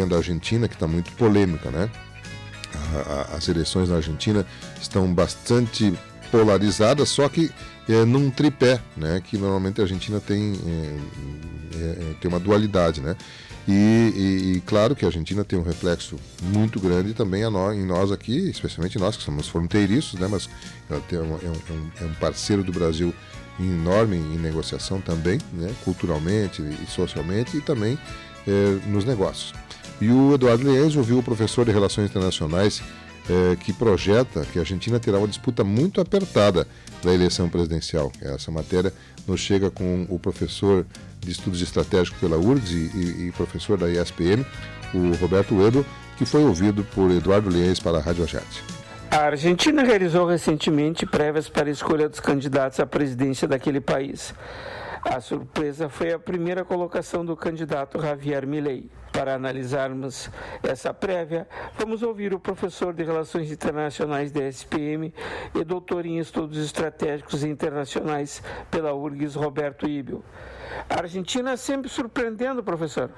da Argentina, que está muito polêmica, né? As eleições na Argentina estão bastante polarizadas, só que num tripé, né? Que normalmente a Argentina tem uma dualidade, né? E claro que a Argentina tem um reflexo muito grande também em nós aqui, especialmente nós que somos fronteiriços, né? Mas ela é um parceiro do Brasil enorme em negociação também, né? Culturalmente e socialmente, e também nos negócios. E o Eduardo Lienz ouviu o professor de Relações Internacionais que projeta que a Argentina terá uma disputa muito apertada da eleição presidencial. Essa matéria nos chega com o professor de Estudos Estratégicos pela URGS e professor da ESPM, o Roberto Weber, que foi ouvido por Eduardo Lienz para a Rádio Agete. A Argentina realizou recentemente prévias para a escolha dos candidatos à presidência daquele país. A surpresa foi a primeira colocação do candidato Javier Milei. Para analisarmos essa prévia, vamos ouvir o professor de Relações Internacionais da ESPM e doutor em Estudos Estratégicos Internacionais pela URGS, Roberto Ibel. A Argentina sempre surpreendendo, professor.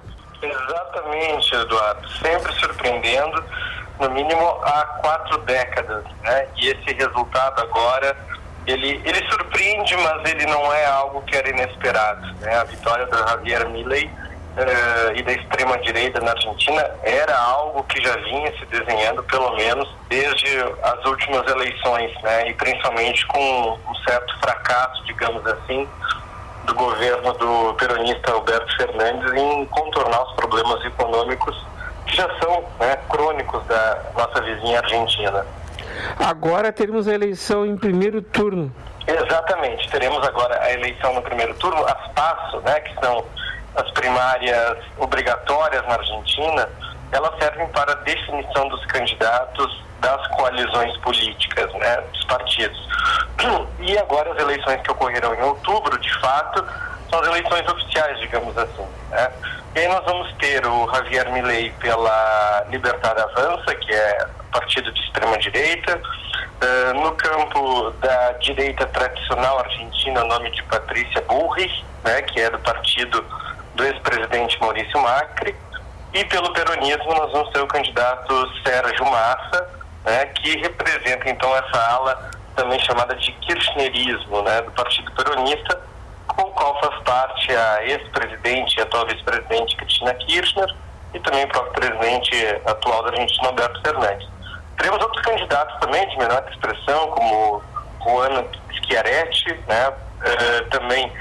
Exatamente, Eduardo. Sempre surpreendendo, no mínimo há 4 décadas, né? E esse resultado agora, ele surpreende, mas ele não é algo que era inesperado, né? A vitória do Javier Milei e da extrema-direita na Argentina era algo que já vinha se desenhando, pelo menos, desde as últimas eleições, né? E principalmente com um certo fracasso, digamos assim, do governo do peronista Alberto Fernandes em contornar os problemas econômicos que já são, né, crônicos da nossa vizinha Argentina. Agora teremos a eleição em primeiro turno. Exatamente, teremos agora a eleição no primeiro turno, as PASO, né, que são as primárias obrigatórias na Argentina. Elas servem para a definição dos candidatos das coalizões políticas, né, dos partidos. E agora as eleições que ocorrerão em outubro, de fato, são as eleições oficiais, digamos assim, né? E aí nós vamos ter o Javier Milei pela Libertad Avança, que é partido de extrema-direita. No campo da direita tradicional argentina, o nome de Patrícia Bullrich, né, que é do partido do ex-presidente Maurício Macri. E pelo peronismo nós vamos ter o candidato Sérgio Massa, né, que representa então essa ala também chamada de kirchnerismo, né, do Partido Peronista, com o qual faz parte a ex-presidente e atual vice-presidente Cristina Kirchner e também o próprio presidente atual da Argentina, Alberto Fernandes. Teremos outros candidatos também de menor expressão, como Juan Schiaretti, né, também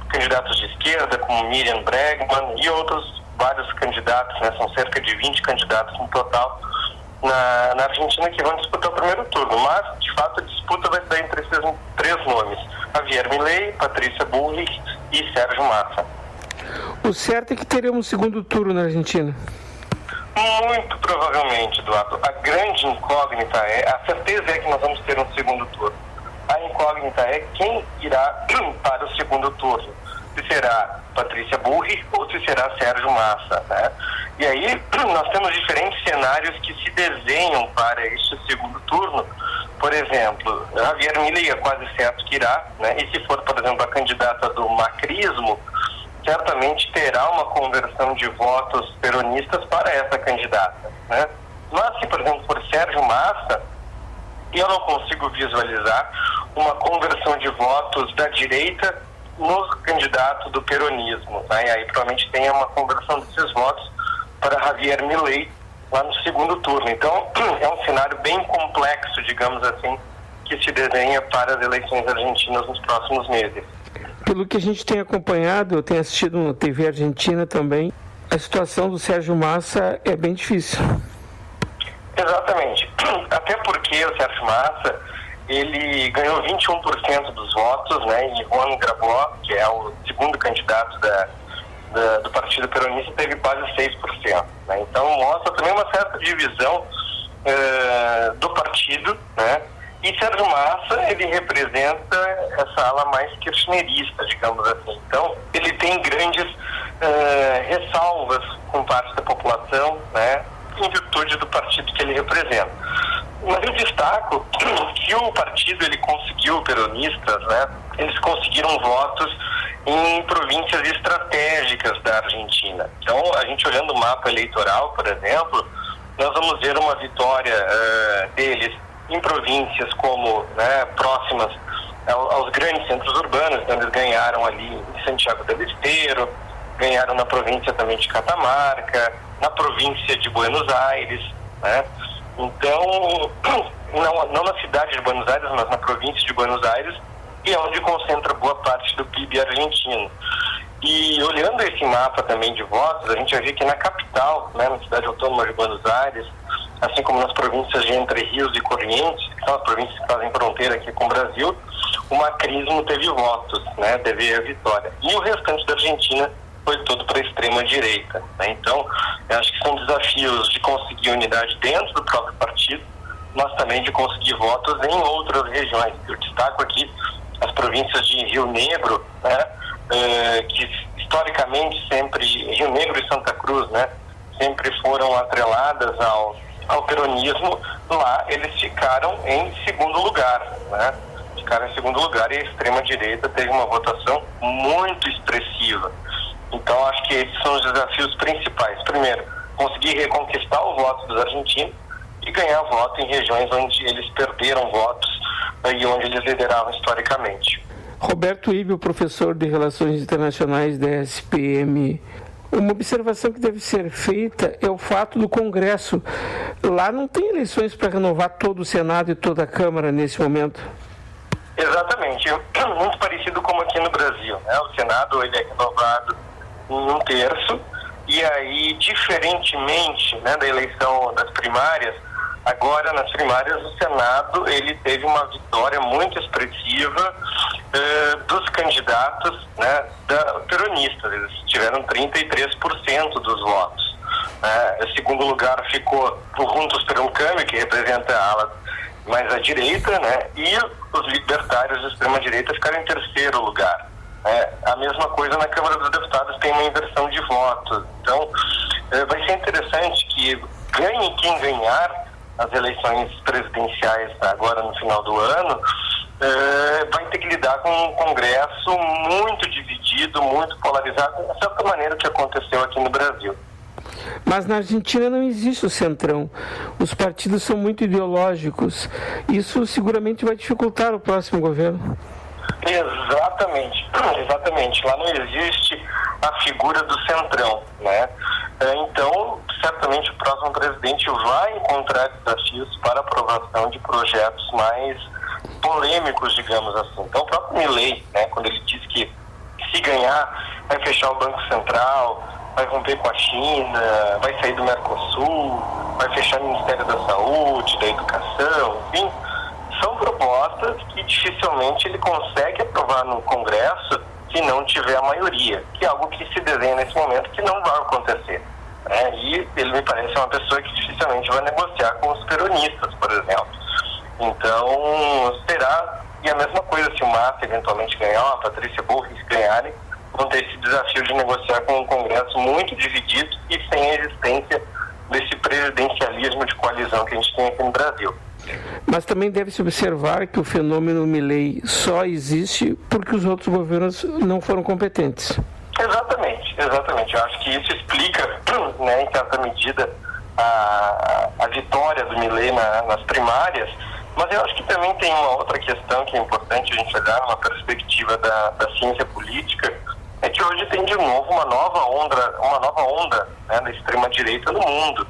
candidatos de esquerda, como Miriam Bregman e outros vários candidatos, né, são cerca de 20 candidatos no total na Argentina que vão disputar o primeiro turno, mas de fato a disputa vai ser entre esses 3 nomes: Javier Milei, Patrícia Bullrich e Sérgio Massa. O certo é que teremos segundo turno na Argentina. Muito provavelmente, Eduardo. A grande incógnita a certeza é que nós vamos ter um segundo turno. A incógnita é quem irá para o segundo turno. Se será Patrícia Bullrich ou se será Sérgio Massa, né? E aí nós temos diferentes cenários que se desenham para este segundo turno. Por exemplo, Javier Milei é quase certo que irá, né? E se for, por exemplo, a candidata do macrismo, certamente terá uma conversão de votos peronistas para essa candidata, né? Mas se, por exemplo, for Sérgio Massa, eu não consigo visualizar uma conversão de votos da direita no candidato do peronismo, né? E aí provavelmente tenha uma conversão desses votos para Javier Milei lá no segundo turno. Então é um cenário bem complexo, digamos assim, que se desenha para as eleições argentinas nos próximos meses. Pelo que a gente tem acompanhado, eu tenho assistido na TV Argentina também, a situação do Sérgio Massa é bem difícil. Exatamente. Até porque o Sérgio Massa, ele ganhou 21% dos votos, né? E Juan Grabois, que é o segundo candidato do Partido Peronista, teve quase 6%. Né? Então mostra também uma certa divisão do partido, né? E Sérgio Massa, ele representa essa ala mais kirchnerista, digamos assim. Então, ele tem grandes ressalvas com parte da população, né, em virtude do partido que ele representa. Mas eu destaco que o partido, ele conseguiu, peronistas, né, eles conseguiram votos em províncias estratégicas da Argentina. Então, a gente olhando o mapa eleitoral, por exemplo, nós vamos ver uma vitória deles em províncias como, né, próximas aos grandes centros urbanos. Então, eles ganharam ali em Santiago del Estero, ganharam na província também de Catamarca, na província de Buenos Aires, né? Então, não na cidade de Buenos Aires, mas na província de Buenos Aires, que é onde concentra boa parte do PIB argentino. E olhando esse mapa também de votos, a gente vai ver que na capital, né, na cidade autônoma de Buenos Aires, assim como nas províncias de Entre Rios e Corrientes, que são as províncias que fazem fronteira aqui com o Brasil, o macrismo teve votos, né, teve a vitória. E o restante da Argentina foi todo para a extrema-direita, né? Então, eu acho que são desafios de conseguir unidade dentro do próprio partido, mas também de conseguir votos em outras regiões. Eu destaco aqui as províncias de Rio Negro, né, que historicamente sempre, Rio Negro e Santa Cruz, né, sempre foram atreladas ao peronismo. Lá eles ficaram em segundo lugar, né? Ficaram em segundo lugar e a extrema-direita teve uma votação muito expressiva. Então, acho que esses são os desafios principais. Primeiro, conseguir reconquistar o voto dos argentinos e ganhar voto em regiões onde eles perderam votos e onde eles lideravam historicamente. Roberto Ibel, professor de Relações Internacionais da SPM. Uma observação que deve ser feita é o fato do Congresso. Lá não tem eleições para renovar todo o Senado e toda a Câmara nesse momento. Exatamente. Muito parecido como aqui no Brasil, né? O Senado ele é renovado em 1/3, e aí, diferentemente, né, da eleição das primárias, agora nas primárias o Senado ele teve uma vitória muito expressiva dos candidatos, né, peronistas. Eles tiveram 33% dos votos. Em segundo lugar ficou o Juntos per un Cambio, que representa a ala mais à direita, né, e os libertários de extrema-direita ficaram em terceiro lugar. A mesma coisa na Câmara dos Deputados, tem uma inversão de votos. Então, vai ser interessante que ganhe quem ganhar as eleições presidenciais agora no final do ano, vai ter que lidar com um Congresso muito dividido, muito polarizado, de certa maneira que aconteceu aqui no Brasil. Mas na Argentina não existe o centrão. Os partidos são muito ideológicos. Isso seguramente vai dificultar o próximo governo. Exatamente. Lá não existe a figura do centrão, né? Então, certamente o próximo presidente vai encontrar desafios para aprovação de projetos mais polêmicos, digamos assim. Então, o próprio Milei, né, quando ele diz que se ganhar, vai fechar o Banco Central, vai romper com a China, vai sair do Mercosul, vai fechar o Ministério da Saúde, da Educação, enfim, são propostas que dificilmente ele consegue aprovar no Congresso se não tiver a maioria, que é algo que se desenha nesse momento que não vai acontecer, né? E ele me parece uma pessoa que dificilmente vai negociar com os peronistas, por exemplo. Então, será, e a mesma coisa se o Massa eventualmente ganhar, a Patrícia Bullrich ganharem, vão ter esse desafio de negociar com um Congresso muito dividido e sem a existência desse presidencialismo de coalizão que a gente tem aqui no Brasil. Mas também deve-se observar que o fenômeno Milei só existe porque os outros governos não foram competentes. Exatamente. Eu acho que isso explica, né, em certa medida, a vitória do Milei nas primárias, mas eu acho que também tem uma outra questão que é importante a gente olhar numa perspectiva da ciência política, é que hoje tem de novo uma nova onda, né, da extrema-direita no mundo,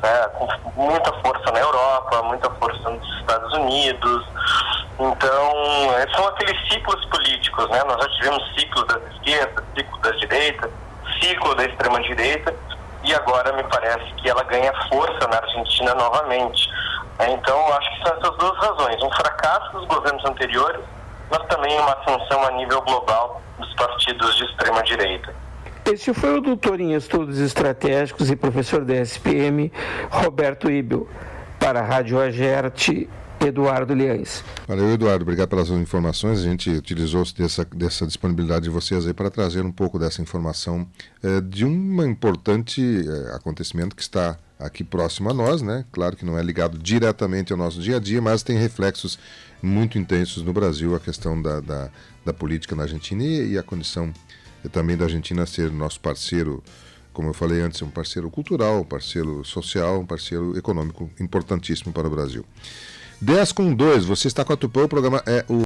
né, com muita força na Europa, muita força nos Estados Unidos. Então, são aqueles ciclos políticos, né? Nós já tivemos ciclo das esquerdas, ciclo da direita, ciclo da extrema-direita, e agora me parece que ela ganha força na Argentina novamente. Então, acho que são essas duas razões: um fracasso dos governos anteriores, mas também uma ascensão a nível global dos partidos de extrema-direita. Este foi o doutor em estudos estratégicos e professor da SPM, Roberto Ibel, para a Rádio Agerte, Eduardo Liães. Valeu, Eduardo. Obrigado pelas suas informações. A gente utilizou dessa disponibilidade de vocês aí para trazer um pouco dessa informação de um importante acontecimento que está aqui próximo a nós, né? Claro que não é ligado diretamente ao nosso dia a dia, mas tem reflexos muito intensos no Brasil, a questão da política na Argentina e a condição também da Argentina ser nosso parceiro, como eu falei antes, um parceiro cultural, um parceiro social, um parceiro econômico importantíssimo para o Brasil. 10:02, você está com a Tupã, o programa é o